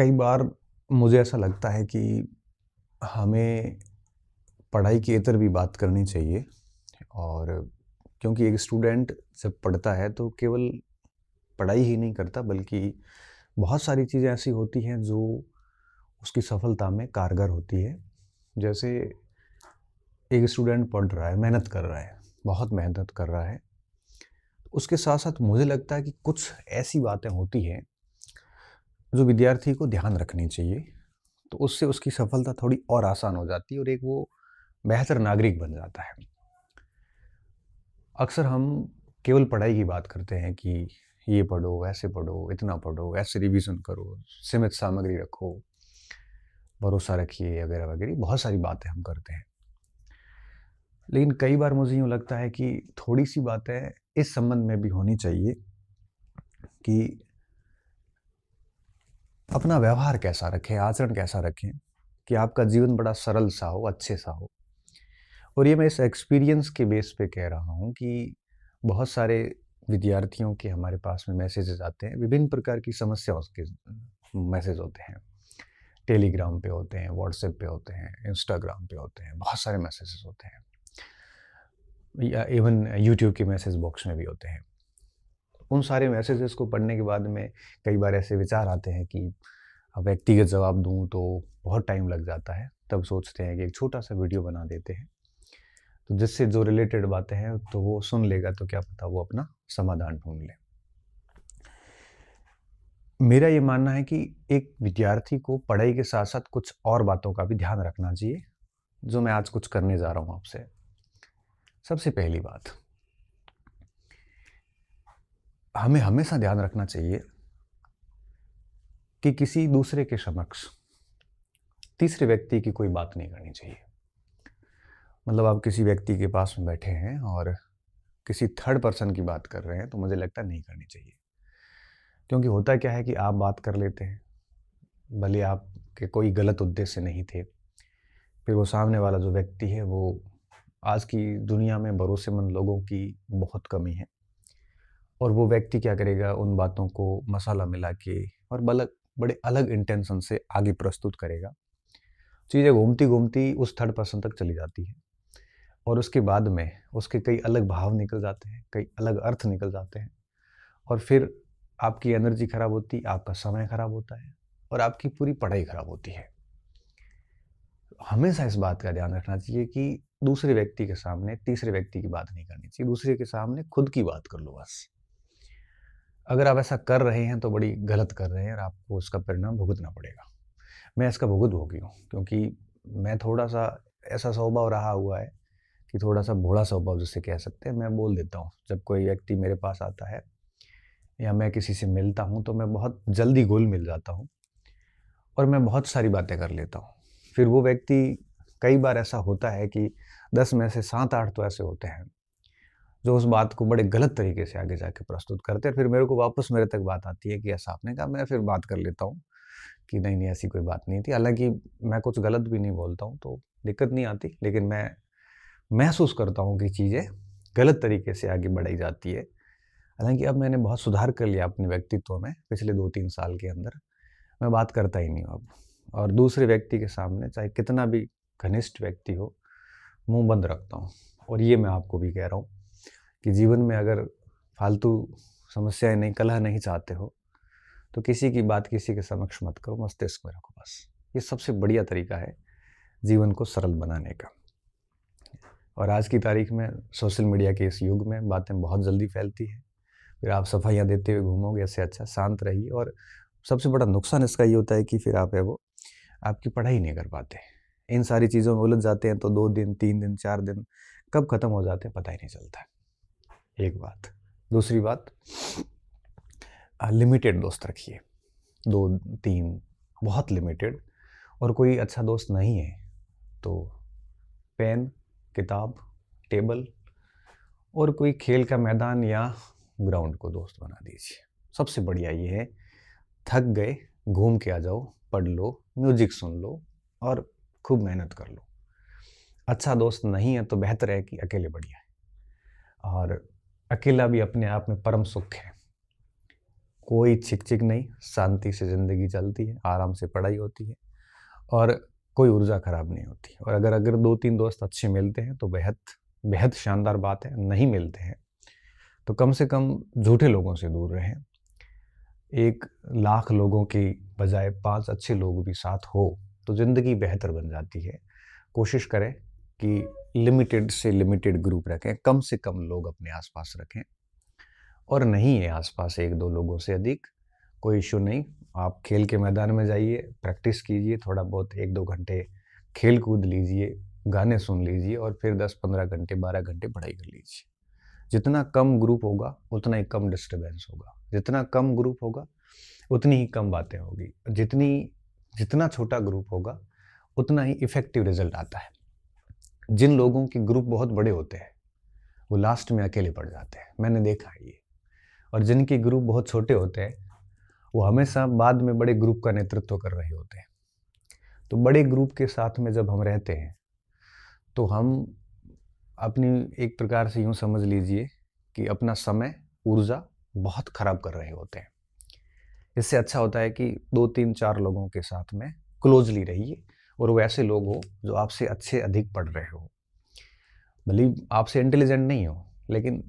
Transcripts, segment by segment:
कई बार मुझे ऐसा लगता है कि हमें पढ़ाई के इतर भी बात करनी चाहिए। और क्योंकि एक स्टूडेंट जब पढ़ता है तो केवल पढ़ाई ही नहीं करता, बल्कि बहुत सारी चीज़ें ऐसी होती हैं जो उसकी सफलता में कारगर होती है। जैसे एक स्टूडेंट पढ़ रहा है, मेहनत कर रहा है, बहुत मेहनत कर रहा है। उसके साथ साथ मुझे लगता है कि कुछ ऐसी बातें होती हैं जो विद्यार्थी को ध्यान रखनी चाहिए, तो उससे उसकी सफलता थोड़ी और आसान हो जाती है और एक वो बेहतर नागरिक बन जाता है। अक्सर हम केवल पढ़ाई की बात करते हैं कि ये पढ़ो, वैसे पढ़ो, इतना पढ़ो, ऐसे रिवीजन करो, सीमित सामग्री रखो, भरोसा रखिए, वगैरह वगैरह बहुत सारी बातें हम करते हैं। लेकिन कई बार मुझे यूँ लगता है कि थोड़ी-सी बातें इस संबंध में भी होनी चाहिए कि अपना व्यवहार कैसा रखें, आचरण कैसा रखें कि आपका जीवन बड़ा सरल-सा हो, अच्छे-सा हो। और ये मैं इस एक्सपीरियंस के बेस पे कह रहा हूँ कि बहुत सारे विद्यार्थियों के हमारे पास में मैसेजेस आते हैं, विभिन्न प्रकार की समस्याओं के मैसेज होते हैं। टेलीग्राम पे होते हैं, व्हाट्सएप पे होते हैं, इंस्टाग्राम पे होते हैं, बहुत सारे मैसेजेस होते हैं, या इवन यूट्यूब के मैसेज बॉक्स में भी होते हैं। उन सारे मैसेजेस को पढ़ने के बाद में कई बार ऐसे विचार आते हैं कि अब व्यक्तिगत जवाब दूँ तो बहुत टाइम लग जाता है। तब सोचते हैं कि एक छोटा-सा वीडियो बना देते हैं, तो जिससे जो रिलेटेड बातें हैं तो वो सुन लेगा, तो क्या पता वो अपना समाधान ढूँढ ले। मेरा ये मानना है कि एक विद्यार्थी को पढ़ाई के साथ-साथ कुछ और बातों का भी ध्यान रखना चाहिए, जो मैं आज कुछ करने जा रहा हूँ आपसे। सबसे पहली बात, हमें हमेशा ध्यान रखना चाहिए कि किसी दूसरे के समक्ष तीसरे व्यक्ति की कोई बात नहीं करनी चाहिए। मतलब आप किसी व्यक्ति के पास में बैठे हैं और किसी थर्ड पर्सन की बात कर रहे हैं, तो मुझे लगता है नहीं करनी चाहिए। क्योंकि होता क्या है कि आप बात कर लेते हैं, भले आपके कोई गलत उद्देश्य नहीं थे, फिर वो सामने वाला जो व्यक्ति है वो, आज की दुनिया में भरोसेमंद लोगों की बहुत कमी है, और वो व्यक्ति क्या करेगा, उन बातों को मसाला मिला के और बड़े अलग इंटेंशन से आगे प्रस्तुत करेगा। चीज़ें घूमती-घूमती उस थर्ड पर्सन तक चली जाती है और उसके बाद में उसके कई अलग भाव निकल जाते हैं, कई अलग अर्थ निकल जाते हैं, और फिर आपकी एनर्जी खराब होती, आपका समय खराब होता है और आपकी पूरी पढ़ाई खराब होती है। हमेशा इस बात का ध्यान रखना चाहिए कि दूसरे व्यक्ति के सामने तीसरे व्यक्ति की बात नहीं करनी चाहिए, दूसरे के सामने खुद की बात कर लो बस। अगर आप ऐसा कर रहे हैं तो बड़ी गलत कर रहे हैं और आपको उसका परिणाम भुगतना पड़ेगा। मैं इसका भुगत-भोगी हूँ, क्योंकि मैं थोड़ा-सा ऐसा स्वभाव रहा हुआ है कि थोड़ा-सा भोला स्वभाव जिसे कह सकते हैं, मैं बोल देता हूँ। जब कोई व्यक्ति मेरे पास आता है या मैं किसी से मिलता हूँ, तो मैं बहुत जल्दी घुल-मिल जाता हूँ और मैं बहुत सारी बातें कर लेता हूँ। फिर वो व्यक्ति, कई बार ऐसा होता है कि 10 में से 7-8 तो ऐसे होते हैं, जो उस बात को बड़े गलत तरीके से आगे जाके प्रस्तुत करते हैं। फिर मेरे को वापस मेरे तक बात आती है कि ऐसा आपने कहा, मैं फिर बात कर लेता हूँ कि नहीं, नहीं ऐसी कोई बात नहीं थी। हालाँकि मैं कुछ गलत भी नहीं बोलता हूँ, तो दिक्कत नहीं आती, लेकिन मैं महसूस करता हूँ कि चीज़ें गलत तरीके से आगे बढ़ाई जाती है। हालाँकि अब मैंने बहुत सुधार कर लिया अपने व्यक्तित्व में पिछले 2-3 साल के अंदर। मैं बात करता ही नहीं हूँ अब, और दूसरे व्यक्ति के सामने चाहे कितना भी घनिष्ठ व्यक्ति हो, मुँह बंद रखता हूँ। और ये मैं आपको भी कह रहा हूँ कि जीवन में अगर फालतू समस्याएँ नहीं, कलह नहीं चाहते हो, तो किसी की बात किसी के समक्ष मत करो, मस्तिष्क में रखो बस। ये सबसे बढ़िया तरीका है जीवन को सरल बनाने का। और आज की तारीख में सोशल मीडिया के इस युग में बातें बहुत जल्दी फैलती हैं। फिर आप सफाइयाँ देते हुए घूमोगे, इससे अच्छा शांत रहिए। और सबसे बड़ा नुकसान इसका ये होता है कि फिर आप है वो आपकी पढ़ाई नहीं कर पाते। इन सारी चीज़ों में उलझ जाते हैं, तो 2 दिन, 3 दिन, 4 दिन कब खत्म हो जाते हैं पता ही नहीं चलता है। एक बात। दूसरी बात, लिमिटेड दोस्त रखिए। 2-3, बहुत लिमिटेड। और कोई अच्छा दोस्त नहीं है तो पेन, किताब, टेबल और कोई खेल का मैदान या ग्राउंड को दोस्त बना दीजिए। सबसे बढ़िया ये है, थक गए, घूम के आ जाओ, पढ़ लो, म्यूज़िक सुन लो और खूब मेहनत कर लो। अच्छा दोस्त नहीं है तो बेहतर है कि अकेले बढ़िया है, और अकेला भी अपने आप में परम सुख है। कोई चिक-चिक नहीं, शांति से ज़िंदगी चलती है, आराम से पढ़ाई होती है और कोई ऊर्जा खराब नहीं होती। और अगर 2-3 दोस्त अच्छे मिलते हैं तो बेहद बेहद शानदार बात है, नहीं मिलते हैं तो कम से कम झूठे लोगों से दूर रहें। 1 लाख लोगों की बजाय 5 अच्छे लोग भी साथ हो तो ज़िंदगी बेहतर बन जाती है। कोशिश करें कि लिमिटेड से लिमिटेड ग्रुप रखें, कम से कम लोग अपने आस-पास रखें और नहीं है आस-पास 1-2 लोगों से अधिक, कोई इश्यू नहीं। आप खेल के मैदान में जाइए, प्रैक्टिस कीजिए, थोड़ा बहुत 1-2 घंटे खेल कूद लीजिए, गाने सुन लीजिए और फिर 10-15 घंटे, 12 घंटे पढ़ाई कर लीजिए। जितना कम ग्रुप होगा, उतना ही कम डिस्टर्बेंस होगा। जितना कम ग्रुप होगा, उतनी ही कम बातें होगी। जितना छोटा ग्रुप होगा, उतना ही इफ़ेक्टिव रिज़ल्ट आता है। जिन लोगों के ग्रुप बहुत बड़े होते हैं, वो लास्ट में अकेले पड़ जाते हैं, मैंने देखा है ये। और जिनके ग्रुप बहुत छोटे होते हैं, वो हमेशा बाद में बड़े ग्रुप का नेतृत्व कर रहे होते हैं। तो बड़े ग्रुप के साथ में जब हम रहते हैं, तो हम अपनी एक प्रकार से यूँ समझ लीजिए कि अपना समय, ऊर्जा बहुत खराब कर रहे होते हैं। इससे अच्छा होता है कि 2-3-4 लोगों के साथ में क्लोज़ली रहिए और वो ऐसे लोग हो जो आपसे अच्छे अधिक पढ़ रहे हो। भले ही आपसे इंटेलिजेंट नहीं हो, लेकिन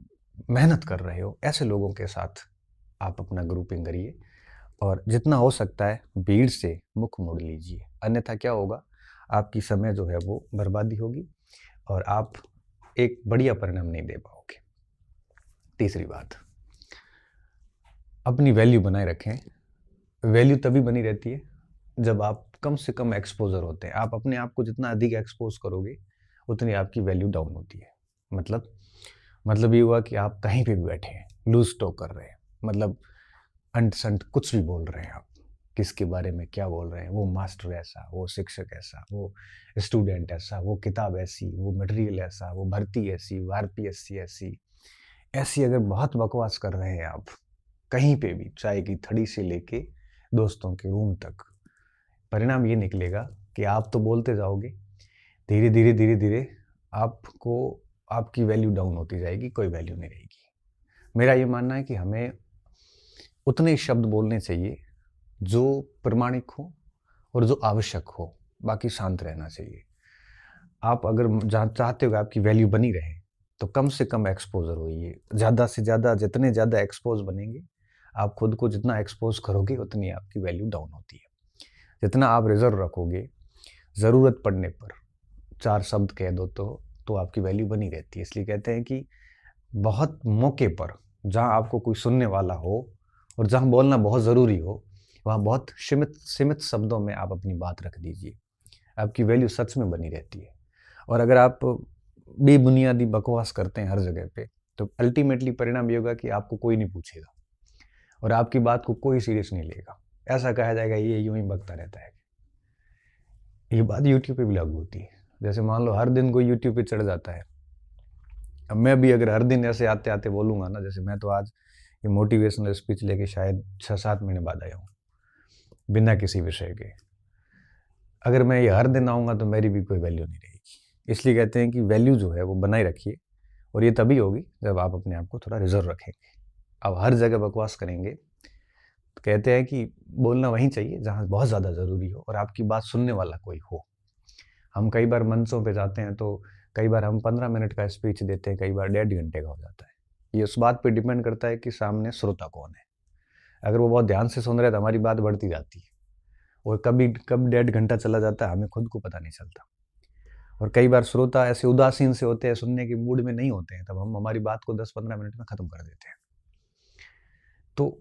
मेहनत कर रहे हो, ऐसे लोगों के साथ आप अपना ग्रुपिंग करिए और जितना हो सकता है भीड़ से मुख मोड़ लीजिए। अन्यथा क्या होगा, आपकी समय जो है वो बर्बादी होगी और आप एक बढ़िया परिणाम नहीं दे पाओगे। तीसरी बात, अपनी वैल्यू बनाए रखें। वैल्यू तभी बनी रहती है जब आप कम से कम एक्सपोज़र होते हैं। आप अपने आप को जितना अधिक एक्सपोज़ करोगे, उतनी आपकी वैल्यू डाउन होती है। मतलब ये हुआ कि आप कहीं पे भी बैठे हैं, लूज़ टॉक कर रहे हैं, मतलब अंट-संट कुछ भी बोल रहे हैं आप। किसके बारे में क्या बोल रहे हैं, वो मास्टर ऐसा, वो शिक्षक ऐसा, वो स्टूडेंट ऐसा, वो किताब ऐसी, वो मटेरियल ऐसा, वो भर्ती ऐसी, वो आरपीएससी ऐसी। ऐसी अगर बहुत बकवास कर रहे हैं आप, कहीं पे भी, चाय की थड़ी से लेके दोस्तों के रूम तक, परिणाम ये निकलेगा कि आप तो बोलते जाओगे, धीरे-धीरे आपको आपकी वैल्यू डाउन होती जाएगी, कोई वैल्यू नहीं रहेगी। मेरा ये मानना है कि हमें उतने शब्द बोलने चाहिए जो प्रामाणिक हो और जो आवश्यक हो, बाकी शांत रहना चाहिए। आप अगर चाहते हो कि आपकी वैल्यू बनी रहे, तो कम से कम एक्सपोज़र होइए। ज़्यादा से ज़्यादा जितने ज़्यादा एक्सपोज़ बनेंगे, आप खुद को जितना एक्सपोज़ करोगे, उतनी आपकी वैल्यू डाउन होती है। जितना आप रिज़र्व रखोगे, ज़रूरत पड़ने पर 4 शब्द कह दो तो आपकी वैल्यू बनी रहती है। इसलिए कहते हैं कि बहुत मौके पर, जहाँ आपको कोई सुनने वाला हो और जहाँ बोलना बहुत ज़रूरी हो, वहाँ बहुत सीमित शब्दों में आप अपनी बात रख दीजिए। आपकी वैल्यू सच में बनी रहती है। और अगर आप बेबुनियादी बकवास करते हैं हर जगह पे, तो अल्टीमेटली परिणाम ये होगा कि आपको कोई नहीं पूछेगा और आपकी बात को कोई सीरियस नहीं लेगा। ऐसा कहा जाएगा, ये यूँ ही बकता रहता है। ये बात यूट्यूब पे भी लागू होती है। जैसे मान लो हर दिन कोई यूट्यूब पे चढ़ जाता है। अब मैं भी अगर हर दिन ऐसे आते-आते बोलूँगा ना, जैसे मैं तो आज ये मोटिवेशनल स्पीच लेके शायद 6-7 महीने बाद आया हूँ, बिना किसी विषय के। अगर मैं ये हर दिन आऊँगा तो मेरी भी कोई वैल्यू नहीं रहेगी। इसलिए कहते हैं कि वैल्यू जो है वो बनाए रखिए और ये तभी होगी जब आप अपने आप को थोड़ा रिज़र्व रखेंगे। अब हर जगह बकवास करेंगे, तो कहते हैं कि बोलना वहीं चाहिए जहाँ बहुत ज़्यादा ज़रूरी हो और आपकी बात सुनने वाला कोई हो। हम कई बार मंचों पे जाते हैं तो कई बार हम 15 मिनट का स्पीच देते हैं, कई बार 1.5 घंटे का हो जाता है। ये उस बात पे डिपेंड करता है कि सामने श्रोता कौन है। अगर वो बहुत ध्यान से सुन रहे हैं तो हमारी बात बढ़ती जाती है और कब 1.5 घंटा चला जाता है हमें खुद को पता नहीं चलता। और कई बार श्रोता ऐसे उदासीन से होते हैं, सुनने के मूड में नहीं होते हैं, तब हम हमारी बात को 10-15 मिनट में ख़त्म कर देते हैं। तो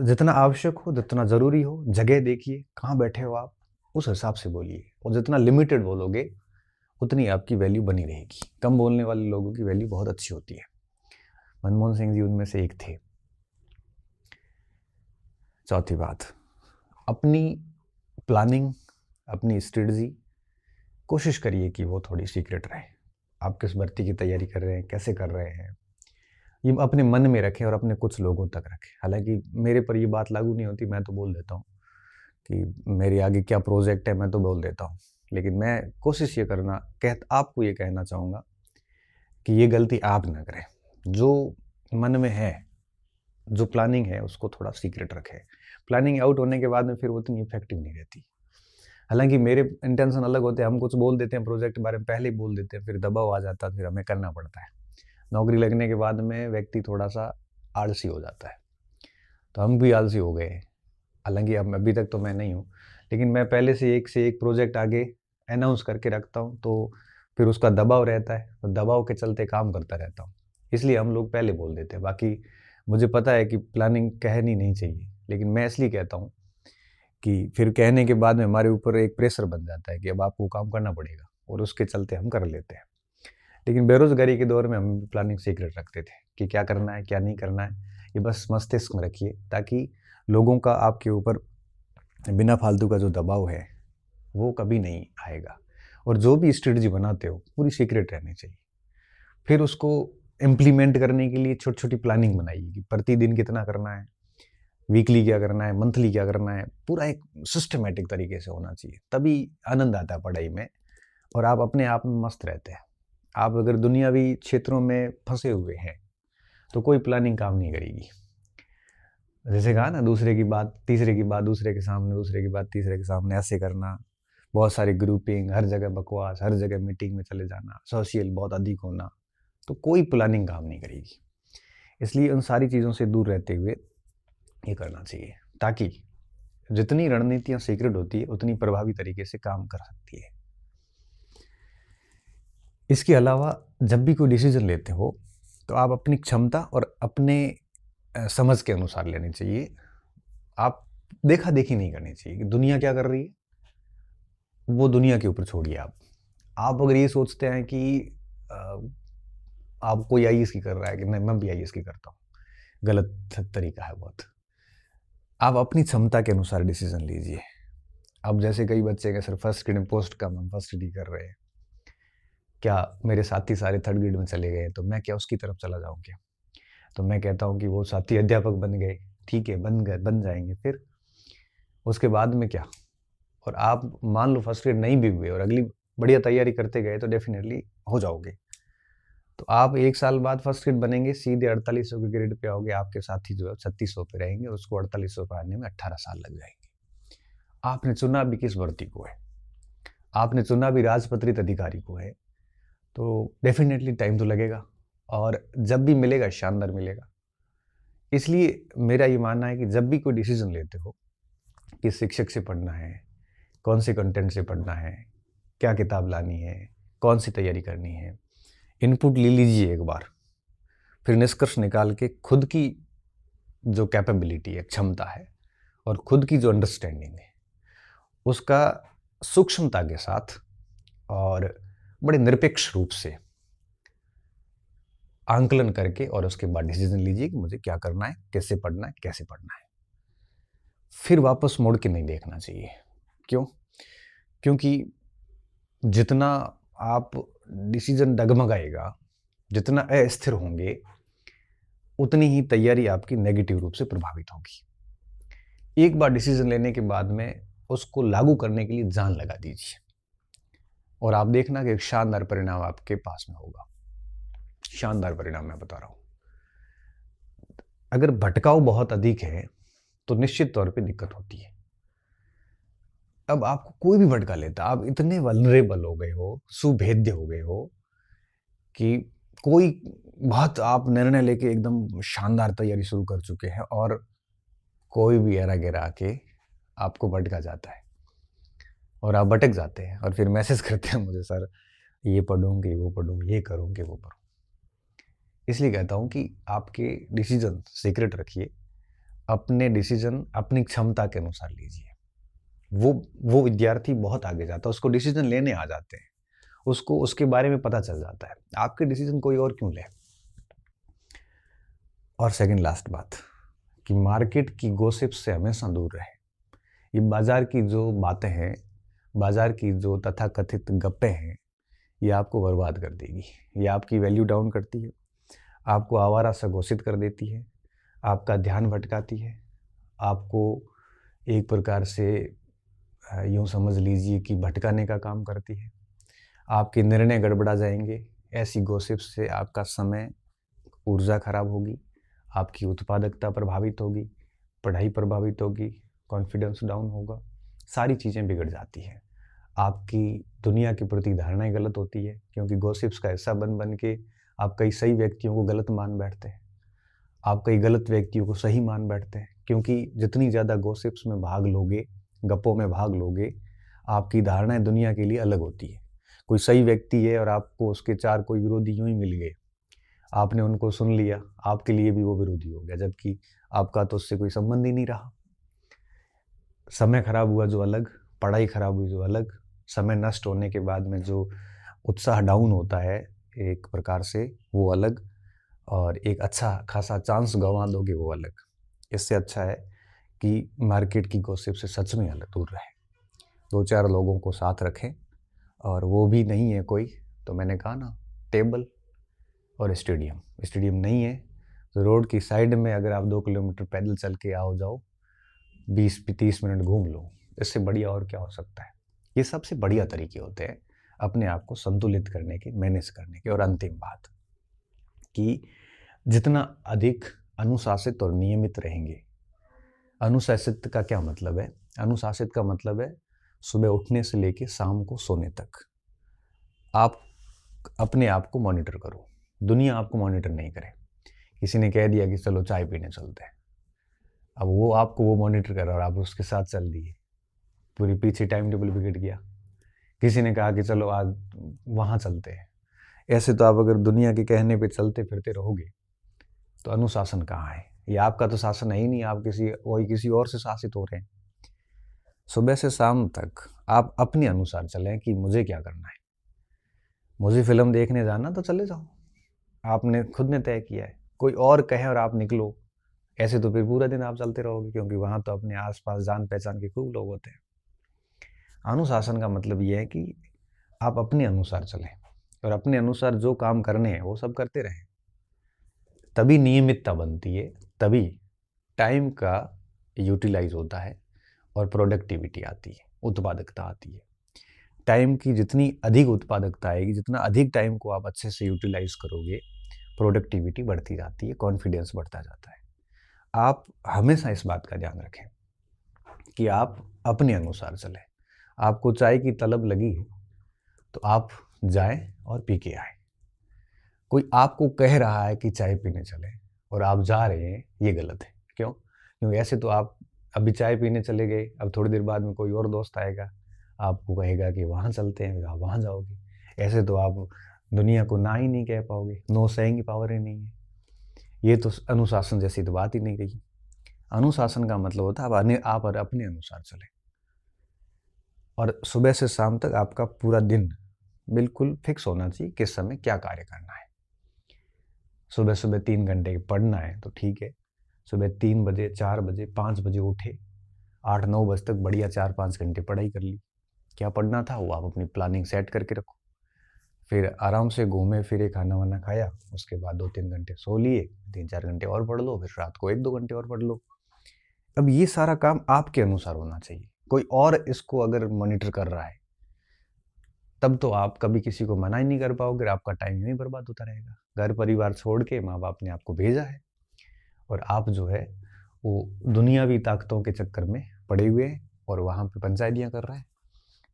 जितना आवश्यक हो, जितना ज़रूरी हो, जगह देखिए, कहाँ बैठे हो आप, उस हिसाब से बोलिए और जितना लिमिटेड बोलोगे, उतनी आपकी वैल्यू बनी रहेगी। कम बोलने वाले लोगों की वैल्यू बहुत अच्छी होती है। मनमोहन सिंह जी उनमें से एक थे। चौथी बात, अपनी प्लानिंग, अपनी स्ट्रेटजी कोशिश करिए कि वो थोड़ी सीक्रेट रहे। आप किस भर्ती की तैयारी कर रहे हैं, कैसे कर रहे हैं, ये अपने मन में रखें और अपने कुछ लोगों तक रखें। हालाँकि मेरे पर ये बात लागू नहीं होती, मैं तो बोल देता हूँ कि मेरे आगे क्या प्रोजेक्ट है, मैं तो बोल देता हूँ। लेकिन मैं कोशिश ये आपको ये कहना चाहूँगा कि ये गलती आप ना करें। जो मन में है, जो प्लानिंग है उसको थोड़ा सीक्रेट रखें। प्लानिंग आउट होने के बाद में फिर वो इतनी इफेक्टिव नहीं रहती। हालाँकि मेरे इंटेंशन अलग होते हैं, हम कुछ बोल देते हैं प्रोजेक्ट के बारे में, पहले ही बोल देते हैं, फिर दबाव आ जाता है, फिर हमें करना पड़ता है। नौकरी लगने के बाद में व्यक्ति थोड़ा-सा आलसी हो जाता है, तो हम भी आलसी हो गए हैं। हालाँकि अब अभी तक तो मैं नहीं हूँ, लेकिन मैं पहले से एक प्रोजेक्ट आगे अनाउंस करके रखता हूँ, तो फिर उसका दबाव रहता है, तो दबाव के चलते काम करता रहता हूँ। इसलिए हम लोग पहले बोल देते हैं, बाकी मुझे पता है कि प्लानिंग कहनी नहीं चाहिए, लेकिन मैं इसलिए कहता हूँ कि फिर कहने के बाद में हमारे ऊपर एक प्रेशर बन जाता है कि अब आपको काम करना पड़ेगा, और उसके चलते हम कर लेते हैं। लेकिन बेरोज़गारी के दौर में हम प्लानिंग सीक्रेट रखते थे कि क्या करना है, क्या नहीं करना है, ये बस मस्तिष्क में रखिए, ताकि लोगों का आपके ऊपर बिना फालतू का जो दबाव है, वो कभी नहीं आएगा। और जो भी स्ट्रेटजी बनाते हो, पूरी सीक्रेट रहनी चाहिए। फिर उसको इम्प्लीमेंट करने के लिए छोटी-छोटी प्लानिंग बनाइए कि प्रतिदिन कितना करना है, वीकली क्या करना है, मंथली क्या करना है, पूरा एक सिस्टमैटिक तरीके से होना चाहिए। तभी आनंद आता है पढ़ाई में, और आप अपने आप में मस्त रहते हैं। आप अगर दुनियावी क्षेत्रों में फँसे हुए हैं, तो कोई प्लानिंग काम नहीं करेगी। जैसे कहा ना, दूसरे की बात, तीसरे की बात दूसरे के सामने, दूसरे की बात तीसरे के सामने, ऐसे करना, बहुत सारी ग्रुपिंग, हर जगह बकवास, हर जगह मीटिंग में चले जाना, सोशल बहुत अधिक होना, तो कोई प्लानिंग काम नहीं करेगी। इसलिए उन सारी चीज़ों से दूर रहते हुए ये करना चाहिए, ताकि जितनी रणनीतियाँ सीक्रेट होती है, उतनी प्रभावी तरीके से काम कर सकती है। इसके अलावा जब भी कोई डिसीज़न लेते हो, तो आप अपनी क्षमता और अपने समझ के अनुसार लेनी चाहिए। आप देखा-देखी नहीं करनी चाहिए कि दुनिया क्या कर रही है, वो दुनिया के ऊपर छोड़िए आप। आप अगर ये सोचते हैं कि अ, आप कोई आईएएस की कर रहा है कि मैं भी आईएएस की करता हूँ, गलत तरीका है बहुत। आप अपनी क्षमता के अनुसार डिसीज़न लीजिए। अब जैसे कई बच्चे हैं सर फर्स्ट ग्रेड में पोस्ट कम, हम फर्स्ट ग्रेड कर रहे हैं। क्या मेरे साथी सारे थर्ड ग्रेड में चले गए, तो मैं क्या उसकी तरफ चला जाऊँ क्या? तो मैं कहता हूँ कि वो साथी अध्यापक बन गए, ठीक है, बन गए, बन जाएँगे, फिर उसके बाद में क्या? और आप मान लो फर्स्ट ग्रेड नहीं भी हुए और अगली बढ़िया तैयारी करते गए, तो डेफ़िनेटली हो जाओगे। तो आप 1 साल बाद फर्स्ट ग्रेड बनेंगे, सीधे 4800 के ग्रेड पे आओगे, आपके साथी जो है 3600 पे रहेंगे, और उसको 4800 पे आने में 18 साल लग जाएँगे। आपने चुना भी किस भर्ती को है? आपने चुना भी राजपत्रित अधिकारी को है, तो डेफ़िनेटली टाइम तो लगेगा, और जब भी मिलेगा शानदार मिलेगा। इसलिए मेरा ये मानना है कि जब भी कोई डिसीज़न लेते हो, किस शिक्षक से पढ़ना है, कौन से कंटेंट से पढ़ना है, क्या किताब लानी है, कौन सी तैयारी करनी है, इनपुट ले लीजिए एक बार। फिर निष्कर्ष निकाल के खुद की जो कैपेबिलिटी है, क्षमता है, और खुद की जो अंडरस्टैंडिंग है, उसका सूक्ष्मता के साथ और बड़े निरपेक्ष रूप से आंकलन करके, और उसके बाद डिसीजन लीजिए कि मुझे क्या करना है, कैसे पढ़ना है, कैसे पढ़ना है। फिर वापस मुड़ के नहीं देखना चाहिए। क्यों? क्योंकि जितना आप डिसीजन डगमगाएगा, जितना अस्थिर होंगे, उतनी ही तैयारी आपकी नेगेटिव रूप से प्रभावित होगी। एक बार डिसीजन लेने के बाद में उसको लागू करने के लिए जान लगा दीजिए, और आप देखना कि एक शानदार परिणाम आपके पास में होगा। शानदार परिणाम मैं बता रहा हूँ। अगर भटकाव बहुत अधिक है, तो निश्चित तौर पे दिक्कत होती है। अब आपको कोई भी भटका लेता, आप इतने वल्नरेबल हो गए हो, सुभेद्य हो गए हो कि कोई बहुत आप निर्णय लेके एकदम शानदार तैयारी शुरू कर चुके हैं, और कोई भी ऐरा-गैरा आके आपको भटका जाता है, और आप भटक जाते हैं, और फिर मैसेज करते हैं मुझे, सर ये पढ़ूँगी, वो पढ़ूँगी, ये करूँगी, वो करूँ। इसलिए कहता हूँ कि आपके डिसीजन सीक्रेट रखिए, अपने डिसीजन अपनी क्षमता के अनुसार लीजिए। वो विद्यार्थी बहुत आगे जाता है, उसको डिसीजन लेने आ जाते हैं, उसको उसके बारे में पता चल जाता है, आपके डिसीजन कोई और क्यों ले। और सेकंड लास्ट बात, कि मार्केट की गॉसिप से हमेशा दूर रहे। ये बाजार की जो बातें हैं, बाजार की जो तथाकथित गप्पे हैं, ये आपको बर्बाद कर देगी। ये आपकी वैल्यू डाउन करती है, आपको आवारा सा घोषित कर देती है, आपका ध्यान भटकाती है, आपको एक प्रकार से यूँ समझ लीजिए कि भटकाने का काम करती है। आपके निर्णय गड़बड़ा जाएंगे। ऐसी गॉसिप से आपका समय, ऊर्जा खराब होगी, आपकी उत्पादकता प्रभावित होगी, पढ़ाई प्रभावित होगी, कॉन्फिडेंस डाउन होगा, सारी चीज़ें बिगड़ जाती हैं। आपकी दुनिया के प्रति धारणाएं गलत होती है, क्योंकि गॉसिप्स का हिस्सा बन बन के आप कई सही व्यक्तियों को गलत मान बैठते हैं, आप कई गलत व्यक्तियों को सही मान बैठते हैं, क्योंकि जितनी ज़्यादा गॉसिप्स में भाग लोगे, गप्पों में भाग लोगे, आपकी धारणाएं दुनिया के लिए अलग होती है। कोई सही व्यक्ति है और आपको उसके 4 कोई विरोधी यूं ही मिल गए, आपने उनको सुन लिया, आपके लिए भी वो विरोधी हो गया, जबकि आपका तो उससे कोई संबंध ही नहीं रहा। समय खराब हुआ जो अलग, पढ़ाई खराब हुई जो अलग, समय नष्ट होने के बाद में जो उत्साह डाउन होता है एक प्रकार से वो अलग, और एक अच्छा खासा चांस गंवा दोगे वो अलग। इससे अच्छा है कि मार्केट की गॉसिप से सच में अलग दूर रहे, 2-4 लोगों को साथ रखें, और वो भी नहीं है कोई तो मैंने कहा ना, टेबल और स्टेडियम। स्टेडियम नहीं है तो रोड की साइड में अगर आप 2 किलोमीटर पैदल चल के आओ जाओ, 20-30 मिनट घूम लो, इससे बढ़िया और क्या हो सकता है। ये सबसे बढ़िया तरीके होते हैं अपने आप को संतुलित करने के, मैनेज करने के। और अंतिम बात कि जितना अधिक अनुशासित और नियमित रहेंगे, अनुशासित का क्या मतलब है? अनुशासित का मतलब है सुबह उठने से लेके शाम को सोने तक आप अपने आप को मॉनिटर करो, दुनिया आपको मॉनिटर नहीं करे। किसी ने कह दिया कि चलो चाय पीने चलते हैं, अब वो आपको वो मॉनिटर कर रहा है और आप उसके साथ चल दिए, पूरी पीछे टाइम टेबल बिगड़ गया। किसी ने कहा कि चलो आज वहाँ चलते हैं, ऐसे तो आप अगर दुनिया के कहने पे चलते फिरते रहोगे तो अनुशासन कहाँ है? ये आपका तो शासन है ही नहीं, आप किसी और से शासित हो रहे हैं। सुबह से शाम तक आप अपने अनुसार चलें कि मुझे क्या करना है। मुझे फिल्म देखने जाना तो चले जाओ, आपने खुद ने तय किया है। कोई और कहे और आप निकलो, ऐसे तो फिर पूरा दिन आप चलते रहोगे, क्योंकि वहाँ तो अपने आसपास जान पहचान के खूब लोग होते हैं। अनुशासन का मतलब ये है कि आप अपने अनुसार चलें और अपने अनुसार जो काम करने हैं वो सब करते रहें, तभी नियमितता बनती है, तभी टाइम का यूटिलाइज होता है और प्रोडक्टिविटी आती है, उत्पादकता आती है। टाइम की जितनी अधिक उत्पादकता आएगी, जितना अधिक टाइम को आप अच्छे से यूटिलाइज करोगे, प्रोडक्टिविटी बढ़ती जाती है, कॉन्फिडेंस बढ़ता जाता है। आप हमेशा इस बात का ध्यान रखें कि आप अपने अनुसार चलें। आपको चाय की तलब लगी है तो आप जाएं और पी के आए। कोई आपको कह रहा है कि चाय पीने चले और आप जा रहे हैं, ये गलत है। क्यों? क्योंकि ऐसे तो आप अभी चाय पीने चले गए, अब थोड़ी देर बाद में कोई और दोस्त आएगा, आपको कहेगा कि वहाँ चलते हैं, फिर आप वहाँ जाओगे। ऐसे तो आप दुनिया को ना ही नहीं कह पाओगे, नो सेइंग की पावर ही नहीं है। ये तो अनुशासन जैसी तो बात ही नहीं रही। अनुशासन का मतलब होता है आप अपने अनुसार चलें, और सुबह से शाम तक आपका पूरा दिन बिल्कुल फिक्स होना चाहिए किस समय क्या कार्य करना है। सुबह सुबह 3 घंटे पढ़ना है तो ठीक है, सुबह 3 बजे, 4 बजे, 5 बजे उठे, 8-9 बजे तक बढ़िया 4-5 घंटे पढ़ाई कर ली। क्या पढ़ना था वो आप अपनी प्लानिंग सेट करके रखो, फिर आराम से घूमे फिरे, खाना वाना खाया, उसके बाद 2-3 घंटे सो लिए, 3-4 घंटे और पढ़ लो, फिर रात को 1-2 घंटे और पढ़ लो। अब ये सारा काम आपके अनुसार होना चाहिए। कोई और इसको अगर मॉनिटर कर रहा है तब तो आप कभी किसी को मना ही नहीं कर पाओगे, आपका टाइम यूं ही बर्बाद होता रहेगा। घर परिवार छोड़ के माँ बाप ने आपको भेजा है और आप जो है वो दुनियावी ताकतों के चक्कर में पड़े हुए हैं और वहाँ पे पंचायतियाँ कर रहे हैं।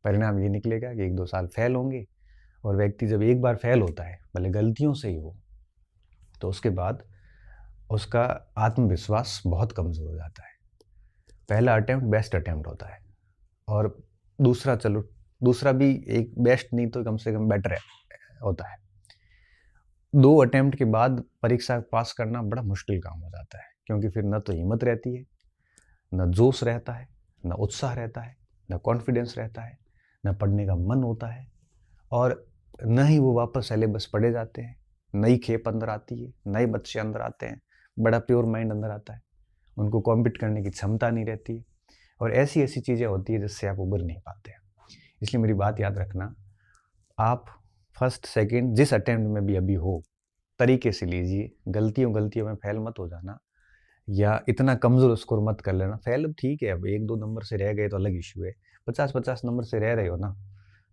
परिणाम ये निकलेगा कि 1-2 साल फेल होंगे, और व्यक्ति जब एक बार फेल होता है, भले गलतियों से ही हो, तो उसके बाद उसका आत्मविश्वास बहुत कमज़ोर हो जाता है। पहला अटेम्प्ट बेस्ट अटेम्प्ट होता है, और दूसरा भी एक बेस्ट नहीं तो कम से कम बेटर होता है। 2 अटेम्प्ट के बाद परीक्षा पास करना बड़ा मुश्किल काम हो जाता है, क्योंकि फिर न तो हिम्मत रहती है, न जोश रहता है, न उत्साह रहता है, न कॉन्फिडेंस रहता है, न पढ़ने का मन होता है, और न ही वो वापस सिलेबस पढ़े जाते हैं। नई खेप अंदर आती है, नए बच्चे अंदर आते हैं, बड़ा प्योर माइंड अंदर आता है, उनको कॉम्पीट करने की क्षमता नहीं रहती है, और ऐसी ऐसी चीज़ें होती है जिससे आप उभर नहीं पाते हैं। इसलिए मेरी बात याद रखना, आप फर्स्ट सेकंड जिस अटेम्प्ट में भी अभी हो, तरीके से लीजिए। गलतियों में फेल मत हो जाना, या इतना कमज़ोर स्कोर मत कर लेना। फेल अब ठीक है, अब 1-2 नंबर से रह गए तो अलग इशू है, 50-50 नंबर से रह रहे हो ना,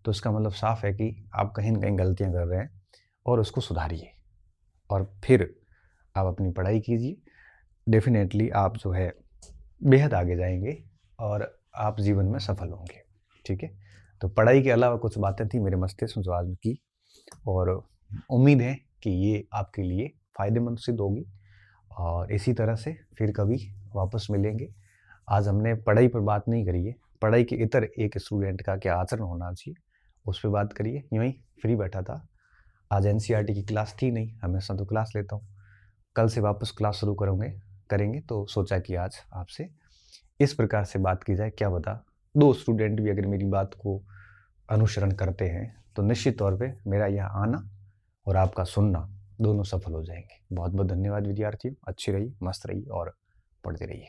तो इसका मतलब साफ है कि आप कहीं न कहीं गलतियाँ कर रहे हैं, और उसको सुधारिए, और फिर आप अपनी पढ़ाई कीजिए, डेफ़िनेटली आप जो है बेहद आगे जाएँगे और आप जीवन में सफल होंगे, ठीक है? तो पढ़ाई के अलावा कुछ बातें थी मेरे मस्तिष्क में जो आज की, और उम्मीद है कि ये आपके लिए फ़ायदेमंद सिद्ध होगी, और इसी तरह से फिर कभी वापस मिलेंगे। आज हमने पढ़ाई पर बात नहीं करी है, पढ़ाई के इतर एक स्टूडेंट का क्या आचरण होना चाहिए, उस पे बात करी है। यूँ ही फ्री बैठा था, आज एनसीईआरटी की क्लास थी नहीं, हमेशा तो क्लास लेता हूँ। कल से वापस क्लास शुरू करेंगे, तो सोचा कि आज आपसे इस प्रकार से बात की जाए, क्या पता 2 स्टूडेंट भी अगर मेरी बात को अनुसरण करते हैं, तो निश्चित तौर पे मेरा यहाँ आना और आपका सुनना दोनों सफल हो जाएँगे। बहुत-बहुत धन्यवाद विद्यार्थियों, अच्छी रहिए, मस्त रहिए और पढ़ते रहिए।